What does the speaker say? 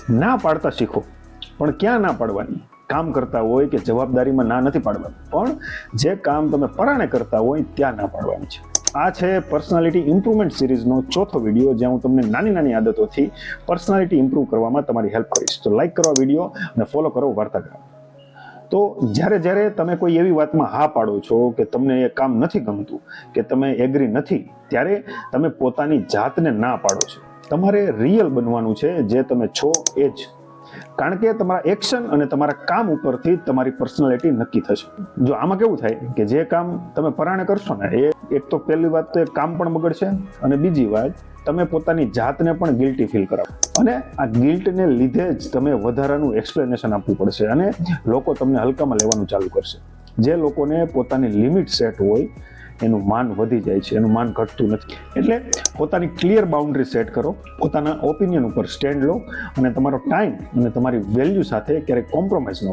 ના પાડતા શીખો, પણ ક્યાં ના પાડવાની? કામ કરતા હોય કે જવાબદારીમાં ના નથી પાડવાની, પણ જે કામ તમે પરાણે કરતા હોય ત્યાં ના પાડવાની છે. આ છે પર્સનાલિટી ઇમ્પ્રુવમેન્ટ સિરીઝનો ચોથો વિડીયો, જ્યાં હું તમને નાની નાની આદતોથી પર્સનાલિટી ઇમ્પ્રૂવ કરવામાં તમારી હેલ્પ કરીશ. તો લાઈક કરો આ વિડીયો અને ફોલો કરો વાર્તાગ્રામ. તો જ્યારે તમે કોઈ એવી વાતમાં હા પાડો છો કે તમને એ કામ નથી ગમતું કે તમે એગ્રી નથી, ત્યારે તમે પોતાની જાતને ના પાડો છો. તમારે રિયલ બનવાનું છે, જે તમે છો એ જ. કારણ કે તમારા એક્શન અને તમારા કામ ઉપરથી તમારી પર્સનાલિટી નક્કી થશે. જો આમાં કેવું થાય કે જે કામ તમે પરાણે કરશો ને, એ એક તો પહેલી વાત તો એ કામ પણ બગડશે, અને બીજી વાત તમે પોતાની જાતને પણ ગિલ્ટી ફીલ કરાવો, અને આ ગિલ્ટને લીધે જ તમે વધારાનું એક્સપ્લેનેશન આપવું પડશે, અને લોકો તમને હલકામાં લેવાનું ચાલુ કરશે. જે લોકોને પોતાની લિમિટ સેટ હોય એનું માન વધી જાય છે, એનું માન ઘટતું નથી. એટલે પોતાની ક્લિયર બાઉન્ડ્રી સેટ કરો, પોતાના ઓપિનિયન ઉપર સ્ટેન્ડ લો, અને તમારો ટાઈમ અને તમારી વેલ્યુ સાથે ક્યારેય કોમ્પ્રોમાઇઝ ન કરો.